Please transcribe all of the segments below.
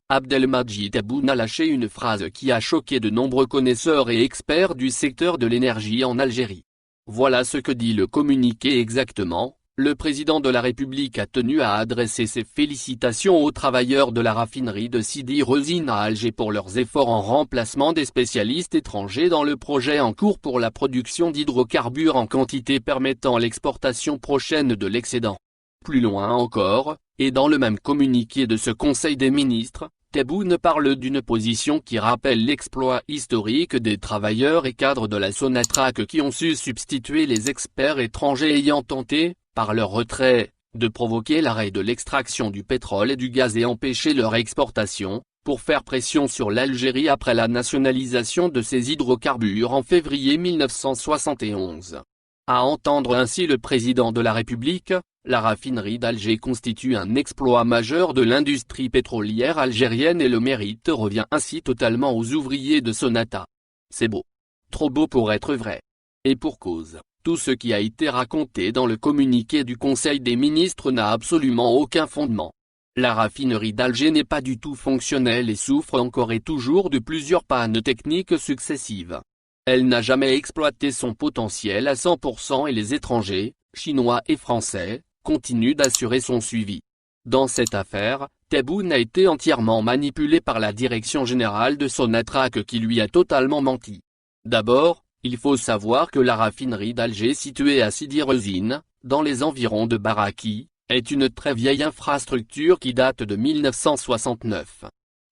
Abdelmadjid Tebboune a lâché une phrase qui a choqué de nombreux connaisseurs et experts du secteur de l'énergie en Algérie. Voilà ce que dit le communiqué exactement. Le président de la République a tenu à adresser ses félicitations aux travailleurs de la raffinerie de Sidi Rezine à Alger pour leurs efforts en remplacement des spécialistes étrangers dans le projet en cours pour la production d'hydrocarbures en quantité permettant l'exportation prochaine de l'excédent. Plus loin encore, et dans le même communiqué de ce Conseil des ministres, Tebboune parle d'une position qui rappelle l'exploit historique des travailleurs et cadres de la Sonatrach qui ont su substituer les experts étrangers ayant tenté, par leur retrait, de provoquer l'arrêt de l'extraction du pétrole et du gaz et empêcher leur exportation, pour faire pression sur l'Algérie après la nationalisation de ces hydrocarbures en février 1971. À entendre ainsi le président de la République, la raffinerie d'Alger constitue un exploit majeur de l'industrie pétrolière algérienne et le mérite revient ainsi totalement aux ouvriers de Sonata. C'est beau. Trop beau pour être vrai. Et pour cause, tout ce qui a été raconté dans le communiqué du Conseil des ministres n'a absolument aucun fondement. La raffinerie d'Alger n'est pas du tout fonctionnelle et souffre encore et toujours de plusieurs pannes techniques successives. Elle n'a jamais exploité son potentiel à 100% et les étrangers, chinois et français, continuent d'assurer son suivi. Dans cette affaire, Tebboune a été entièrement manipulé par la direction générale de Sonatrach qui lui a totalement menti. D'abord, il faut savoir que la raffinerie d'Alger située à Sidi Rezine, dans les environs de Baraki, est une très vieille infrastructure qui date de 1969.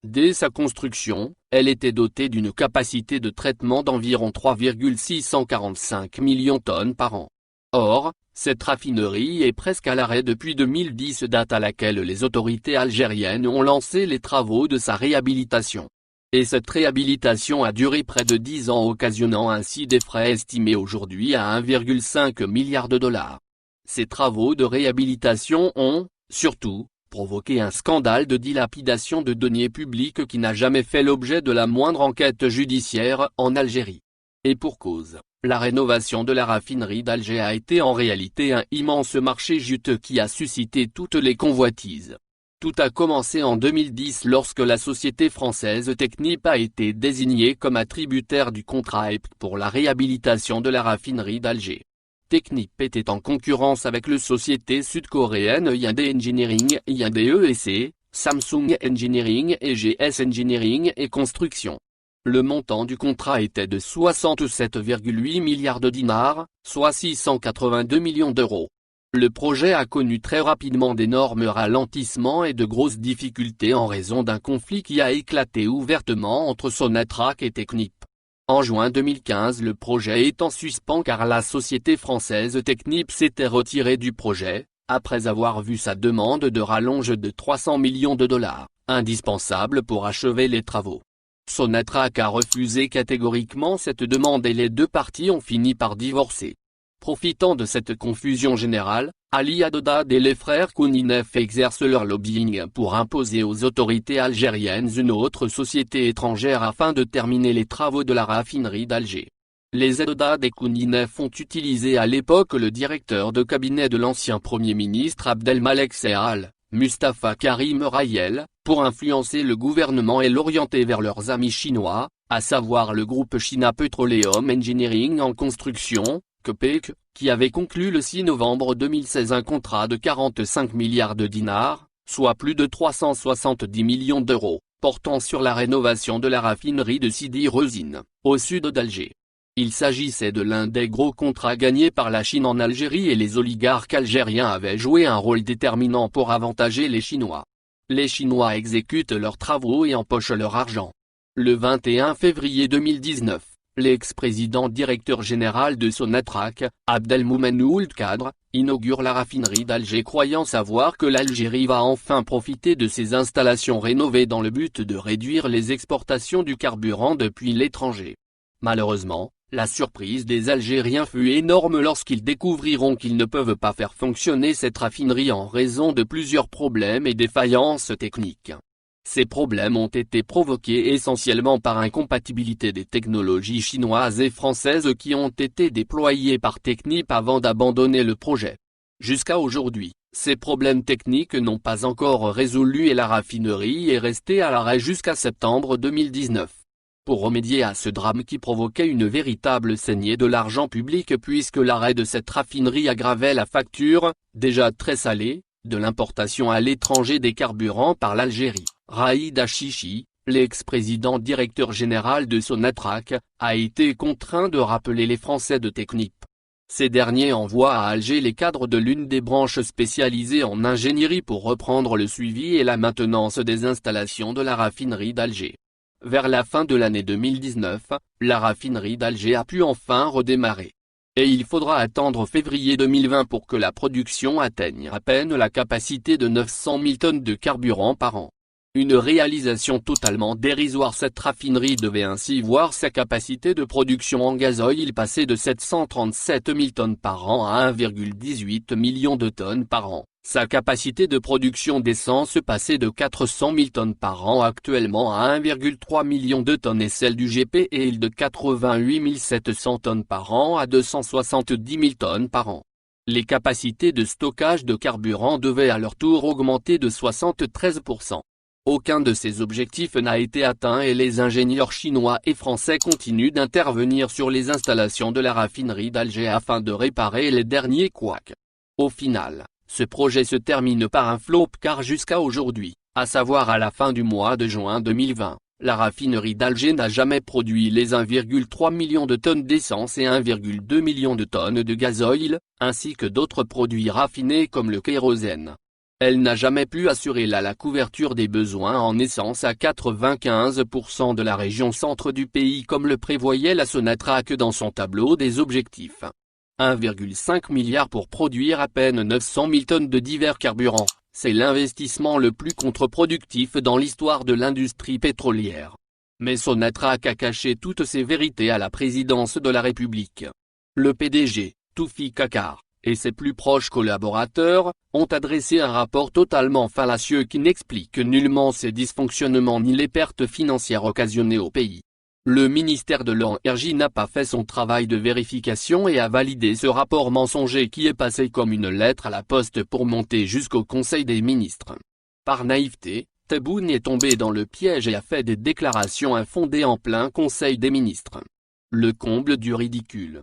Dès sa construction, elle était dotée d'une capacité de traitement d'environ 3,645 millions de tonnes par an. Or, cette raffinerie est presque à l'arrêt depuis 2010, date à laquelle les autorités algériennes ont lancé les travaux de sa réhabilitation. Et cette réhabilitation a duré près de 10 ans, occasionnant ainsi des frais estimés aujourd'hui à 1,5 milliard de dollars. Ces travaux de réhabilitation ont, surtout, provoqué un scandale de dilapidation de deniers publics qui n'a jamais fait l'objet de la moindre enquête judiciaire en Algérie. Et pour cause, la rénovation de la raffinerie d'Alger a été en réalité un immense marché juteux qui a suscité toutes les convoitises. Tout a commencé en 2010 lorsque la société française Technip a été désignée comme attributaire du contrat EPC pour la réhabilitation de la raffinerie d'Alger. Technip était en concurrence avec la société sud-coréenne Hyundai Engineering, Hyundai EEC, Samsung Engineering et GS Engineering et Construction. Le montant du contrat était de 67,8 milliards de dinars, soit 682 millions d'euros. Le projet a connu très rapidement d'énormes ralentissements et de grosses difficultés en raison d'un conflit qui a éclaté ouvertement entre Sonatrach et Technip. En juin 2015, le projet est en suspens car la société française Technip s'était retirée du projet, après avoir vu sa demande de rallonge de 300 millions de dollars, indispensable pour achever les travaux. Sonatrach a refusé catégoriquement cette demande et les deux parties ont fini par divorcer. Profitant de cette confusion générale, Ali Haddad et les frères Kouninef exercent leur lobbying pour imposer aux autorités algériennes une autre société étrangère afin de terminer les travaux de la raffinerie d'Alger. Les Haddad et Kouninef ont utilisé à l'époque le directeur de cabinet de l'ancien Premier ministre Abdelmalek Sehal, Mustafa Karim Rayel, pour influencer le gouvernement et l'orienter vers leurs amis chinois, à savoir le groupe China Petroleum Engineering en construction, CPEC, qui avait conclu le 6 novembre 2016 un contrat de 45 milliards de dinars, soit plus de 370 millions d'euros, portant sur la rénovation de la raffinerie de Sidi Rezine, au sud d'Alger. Il s'agissait de l'un des gros contrats gagnés par la Chine en Algérie et les oligarques algériens avaient joué un rôle déterminant pour avantager les Chinois. Les Chinois exécutent leurs travaux et empochent leur argent. Le 21 février 2019. L'ex-président directeur général de Sonatrach, Abdelmoumen Ould Kadr, inaugure la raffinerie d'Alger croyant savoir que l'Algérie va enfin profiter de ses installations rénovées dans le but de réduire les exportations du carburant depuis l'étranger. Malheureusement, la surprise des Algériens fut énorme lorsqu'ils découvriront qu'ils ne peuvent pas faire fonctionner cette raffinerie en raison de plusieurs problèmes et défaillances techniques. Ces problèmes ont été provoqués essentiellement par incompatibilité des technologies chinoises et françaises qui ont été déployées par Technip avant d'abandonner le projet. Jusqu'à aujourd'hui, Ces problèmes techniques n'ont pas encore résolu et la raffinerie est restée à l'arrêt jusqu'à septembre 2019. Pour remédier à ce drame qui provoquait une véritable saignée de l'argent public puisque l'arrêt de cette raffinerie aggravait la facture, déjà très salée, de l'importation à l'étranger des carburants par l'Algérie. Raïd Achichi, l'ex-président directeur général de Sonatrach, a été contraint de rappeler les Français de Technip. Ces derniers envoient à Alger les cadres de l'une des branches spécialisées en ingénierie pour reprendre le suivi et la maintenance des installations de la raffinerie d'Alger. Vers la fin de l'année 2019, la raffinerie d'Alger a pu enfin redémarrer. Et il faudra attendre février 2020 pour que la production atteigne à peine la capacité de 900 000 tonnes de carburant par an. Une réalisation totalement dérisoire. Cette raffinerie devait ainsi voir sa capacité de production en gasoil passer de 737 000 tonnes par an à 1,18 million de tonnes par an. Sa capacité de production d'essence passer de 400 000 tonnes par an actuellement à 1,3 million de tonnes et celle du GPL de 88 700 tonnes par an à 270 000 tonnes par an. Les capacités de stockage de carburant devaient à leur tour augmenter de 73%. Aucun de ces objectifs n'a été atteint et les ingénieurs chinois et français continuent d'intervenir sur les installations de la raffinerie d'Alger afin de réparer les derniers couacs. Au final, ce projet se termine par un flop car jusqu'à aujourd'hui, à savoir à la fin du mois de juin 2020, la raffinerie d'Alger n'a jamais produit les 1,3 million de tonnes d'essence et 1,2 million de tonnes de gasoil, ainsi que d'autres produits raffinés comme le kérosène. Elle n'a jamais pu assurer la couverture des besoins en essence à 95% de la région centre du pays comme le prévoyait la Sonatrach dans son tableau des objectifs. 1,5 milliard pour produire à peine 900 000 tonnes de divers carburants, c'est l'investissement le plus contre-productif dans l'histoire de l'industrie pétrolière. Mais Sonatrach a caché toutes ces vérités à la présidence de la République. Le PDG, Toufik Akar, et ses plus proches collaborateurs, ont adressé un rapport totalement fallacieux qui n'explique nullement ces dysfonctionnements ni les pertes financières occasionnées au pays. Le ministère de l'Énergie n'a pas fait son travail de vérification et a validé ce rapport mensonger qui est passé comme une lettre à la poste pour monter jusqu'au Conseil des ministres. Par naïveté, Tebboune est tombé dans le piège et a fait des déclarations infondées en plein Conseil des ministres. Le comble du ridicule.